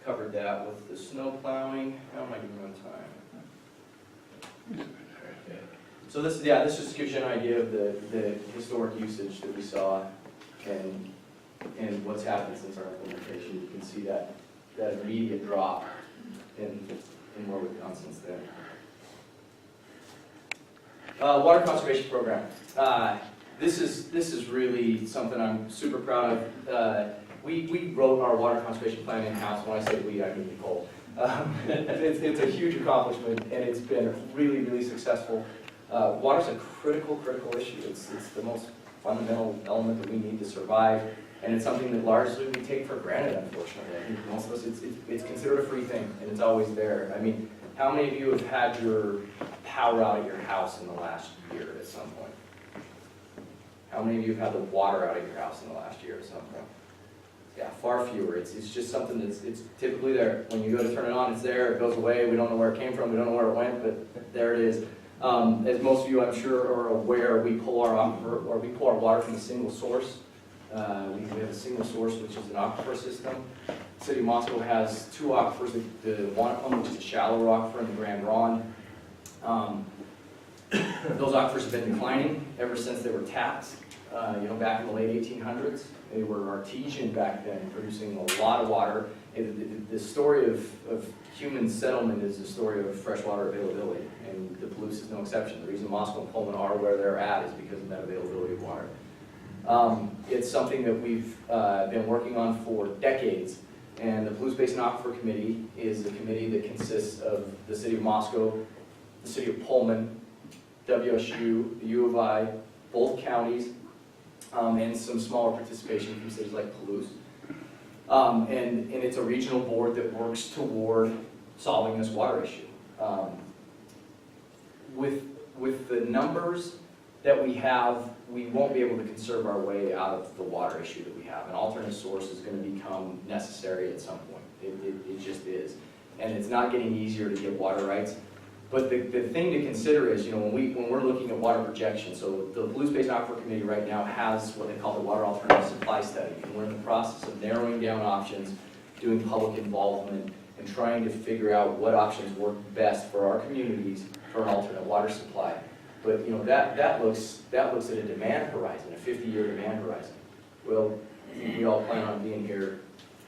covered that with the snow plowing. How am I doing on time? Okay. So this just gives you an idea of the historic usage that we saw and what's happened since our implementation. You can see that immediate drop in where we've gone since then. Water conservation program. This is really something I'm super proud of. We wrote our water conservation plan in-house. When I say we, I mean Nicole. It's a huge accomplishment, and it's been really, really successful. Water's a critical issue. It's the most fundamental element that we need to survive, and it's something that largely we take for granted, unfortunately. I think most of us, it's considered a free thing, and it's always there. I mean, how many of you have had your power out at your house in the last year at some point? How many of you have had the water out of your house in the last year at some point? Yeah, far fewer. It's just something it's typically there. When you go to turn it on, it's there, it goes away, we don't know where it came from, we don't know where it went, but there it is. As most of you, I'm sure, are aware, we pull our water from a single source. We have a single source, which is an aquifer system. The City of Moscow has two aquifers, the Wanapum, which is a shallow aquifer, and the Grand Ronde. Those aquifers have been declining ever since they were tapped. Back in the late 1800s. They were artesian back then, producing a lot of water. The story of human settlement is the story of freshwater availability, and the Palouse is no exception. The reason Moscow and Pullman are where they're at is because of that availability of water. It's something that we've been working on for decades, and the Palouse Basin Aquifer Committee is a committee that consists of the City of Moscow, the City of Pullman, WSU, the U of I, both counties, and some smaller participation from cities like Palouse. And it's a regional board that works toward solving this water issue. With the numbers that we have, we won't be able to conserve our way out of the water issue that we have. An alternate source is going to become necessary at some point. It just is. And it's not getting easier to get water rights. But the thing to consider is, when we're looking at water projections, so the Palouse Basin Aquifer Committee right now has what they call the Water Alternative Supply Study. And we're in the process of narrowing down options, doing public involvement, and trying to figure out what options work best for our communities for an alternate water supply. But that looks at a demand horizon, a 50-year demand horizon. Well, we all plan on being here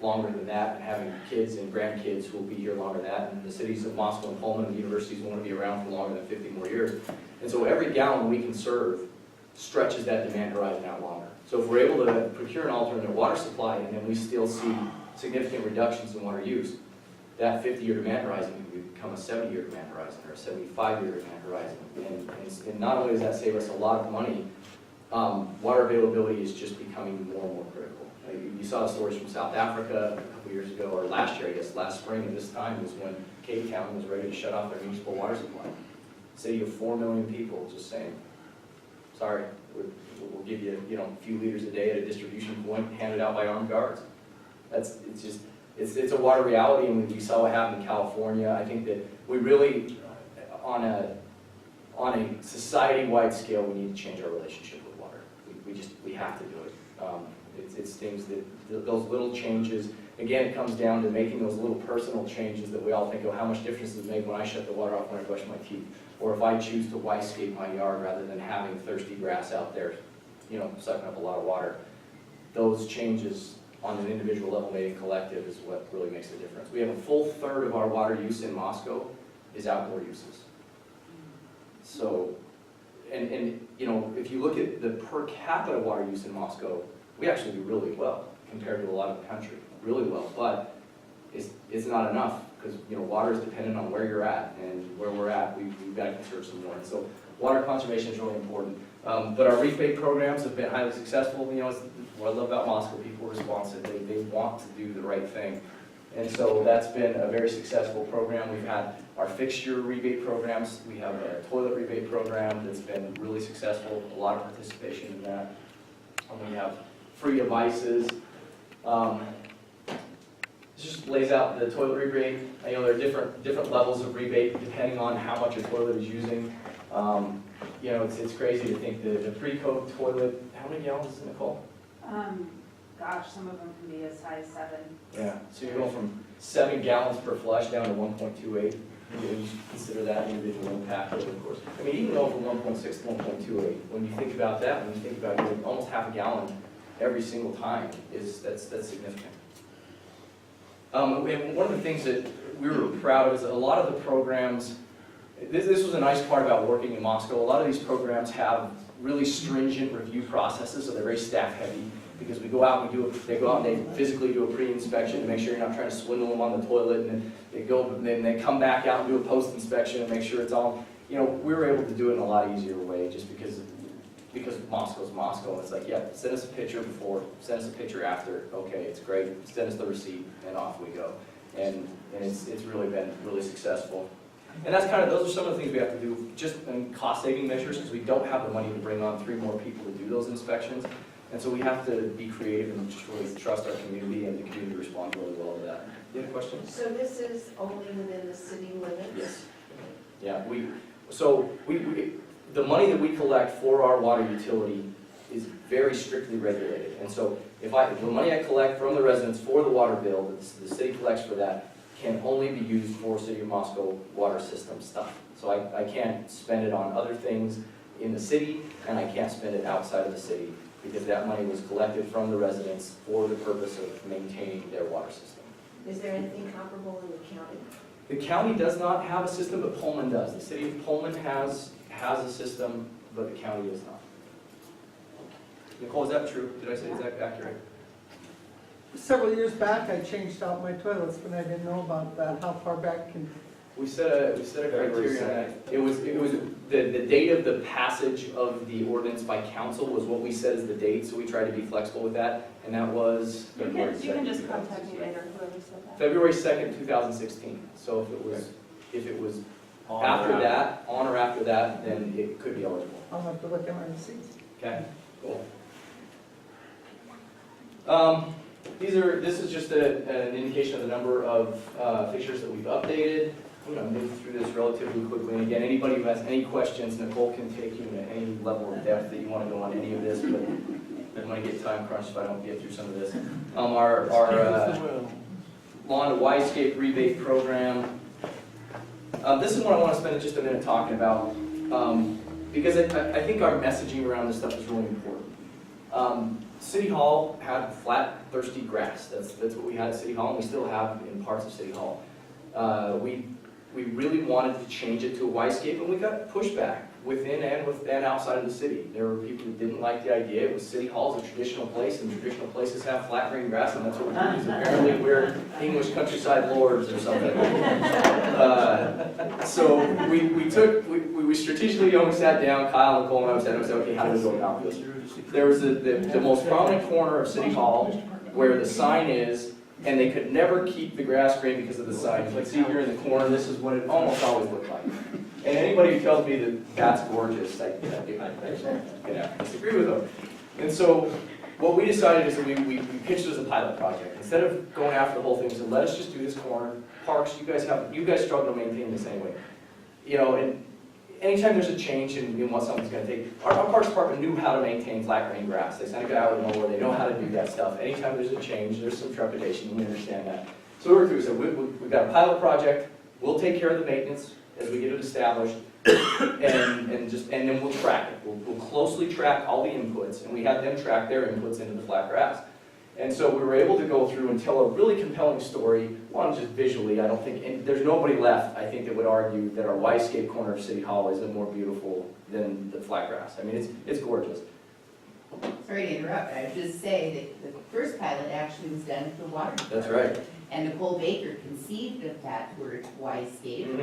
longer than that, and having kids and grandkids who will be here longer than that, and the cities of Moscow and Pullman and the universities want to be around for longer than 50 more years. And so every gallon we can serve stretches that demand horizon out longer. So if we're able to procure an alternate water supply and then we still see significant reductions in water use, that 50-year demand horizon can become a 70-year demand horizon or a 75-year demand horizon. And not only does that save us a lot of money, water availability is just becoming more and more critical. You saw the stories from South Africa a couple years ago, or last year, I guess, last spring at this time was when Cape Town was ready to shut off their municipal water supply. A city of 4 million people just saying, sorry, we'll give you a few liters a day at a distribution point handed out by armed guards. It's a water reality, and we saw what happened in California. I think that we really, on a society-wide scale, we need to change our relationship with water. We have to do it. It's things that, those little changes, again, it comes down to making those little personal changes that we all think, oh, how much difference does it make when I shut the water off when I brush my teeth? Or if I choose to wyscape my yard rather than having thirsty grass out there, sucking up a lot of water. Those changes on an individual level made in collective is what really makes the difference. We have a full third of our water use in Moscow is outdoor uses. So, and if you look at the per capita water use in Moscow, we actually do really well compared to a lot of the country, really well, but it's not enough because water is dependent on where you're at, and where we're at, we've got to conserve some more. And so water conservation is really important. But our rebate programs have been highly successful. It's what I love about Moscow, people are responsive, they want to do the right thing. And so that's been a very successful program. We've had our fixture rebate programs. We have a toilet rebate program that's been really successful, a lot of participation in that. And we have free devices. It just lays out the toilet rebate. There are different levels of rebate depending on how much your toilet is using. It's crazy to think that the pre-coat toilet, how many gallons, Nicole? gosh, some of them can be as high as 7. Yeah, so you're going from 7 gallons per flush down to 1.28. You consider that individual impact, of course. I mean, even though from 1.6 to 1.28, when you think about that, when you think about getting almost half a gallon every single time, that's significant. And one of the things that we were proud of is that a lot of the programs, this was a nice part about working in Moscow, a lot of these programs have really stringent review processes, so they're very staff heavy, because we go out and they go out and they physically do a pre-inspection to make sure you're not trying to swindle them on the toilet, and then they come back out and do a post-inspection and make sure it's all, we were able to do it in a lot easier way just because Moscow's Moscow, and it's like, yeah, send us a picture before, send us a picture after, okay, it's great, send us the receipt, and off we go. And it's really been really successful. And those are some of the things we have to do, just in cost-saving measures, because we don't have the money to bring on 3 more people to do those inspections. And so we have to be creative and just really trust our community, and the community responds really well to that. You have a question? So this is only within the city limits? Yes. Yeah, the money that we collect for our water utility is very strictly regulated. And so if the money I collect from the residents for the water bill, that the city collects for that, can only be used for City of Moscow water system stuff. So I can't spend it on other things in the city, and I can't spend it outside of the city, because that money was collected from the residents for the purpose of maintaining their water system. Is there anything comparable in the county? The county does not have a system, but Pullman does. The city of Pullman has a system, but the county does not. Nicole, is that true? Did I say, is that accurate? Several years back, I changed out my toilets, but I didn't know about that. How far back can? We set a criteria on that. It was the date of the passage of the ordinance by council was what we said as the date, so we tried to be flexible with that, and that was You can just contact me later, whoever said that. February 2nd, 2016. So if it was after that, on or after that, then it could be eligible. I'll have to look at my receipts. Okay, cool. This is just an indication of the number of fixtures that we've updated. I'm going to move through this relatively quickly. And again, anybody who has any questions, Nicole can take you to any level of depth that you want to go on any of this, but I'm going to get time crunched if I don't get through some of this. Our lawn to Yscape rebate program. This is what I want to spend just a minute talking about, because I think our messaging around this stuff is really important. City Hall had flat, thirsty grass. That's what we had at City Hall, and we still have in parts of City Hall. We really wanted to change it to a Yscape, and we got pushback within and outside of the city. There were people who didn't like the idea. It was City Hall's a traditional place, and traditional places have flat green grass, and that's what we use. Apparently we're English countryside lords or something. So we strategically sat down, Kyle and Cole and I said, okay, how do we go about this? There was the most prominent corner of City Hall where the sign is, and they could never keep the grass green because of the sign. Like, see here in the corner, this is what it almost always looked like. And anybody who tells me that that's gorgeous, I disagree with them. And so what we decided is that we pitched it as a pilot project. Instead of going after the whole thing, we said, let us just do this corner. Parks, you guys struggle to maintain this anyway. And anytime there's a change in what something's going to take, our Parks Department knew how to maintain flat green grass. They sent a guy out of nowhere. They know how to do that stuff. Anytime there's a change, there's some trepidation. We understand that. So we worked through. So we've got a pilot project. We'll take care of the maintenance as we get it established, and then we'll track it. We'll closely track all the inputs, and we had them track their inputs into the flat grass. And so we were able to go through and tell a really compelling story, one just visually. I don't think, and there's nobody left, I think, that would argue that our Yscape corner of City Hall isn't more beautiful than the flat grass. I mean, it's gorgeous. Sorry to interrupt, I would just say that the first pilot actually was done at the water department. That's right. And Nicole Baker conceived of that word Yscape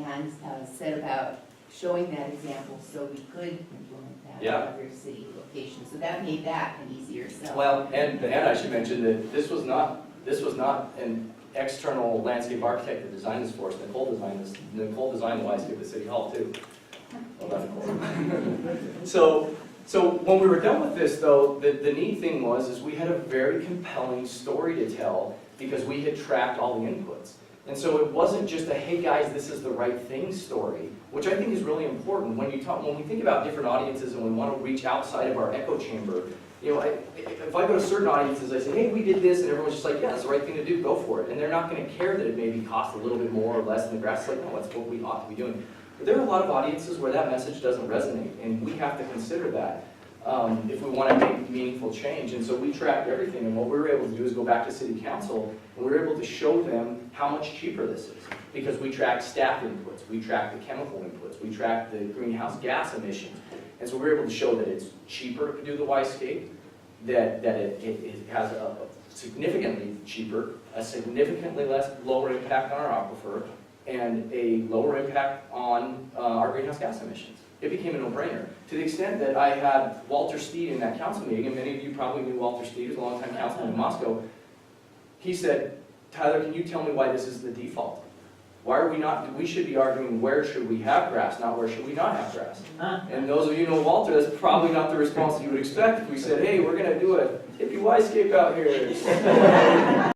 and set about showing that example so we could implement that in other city locations. So that made that an easier sell. Well, and I should mention that this was not an external landscape architect that designed this for us. Nicole designed this. Nicole designed the Yscape at City Hall too. Well, not Nicole. So when we were done with this, though, the neat thing was we had a very compelling story to tell because we had tracked all the inputs. And so it wasn't just a, hey guys, this is the right thing story, which I think is really important. When we think about different audiences and we want to reach outside of our echo chamber, You know, if I go to certain audiences, I say, hey, we did this, and everyone's just like, yeah, it's the right thing to do, go for it. And they're not gonna care that it maybe costs a little bit more or less than the grass. It's like, no, that's what we ought to be doing. But there are a lot of audiences where that message doesn't resonate, and we have to consider that if we wanna make meaningful change. And so we tracked everything, and what we were able to do is go back to city council, and we were able to show them how much cheaper this is. Because we tracked staff inputs, we tracked the chemical inputs, we tracked the greenhouse gas emissions. And so we were able to show that it's cheaper to do the Y-scape, that it has a significantly cheaper, a significantly lower impact on our aquifer, and a lower impact on our greenhouse gas emissions. It became a no-brainer. To the extent that I had Walter Steed in that council meeting, and many of you probably knew Walter Steed, who's a longtime councilman in Moscow, he said, Tyler, can you tell me why this is the default? Why are we not, we should be arguing where should we have grass, not where should we not have grass. And those of you who know Walter, that's probably not the response you would expect if we said, hey, we're gonna do a hippie Y-scape out here.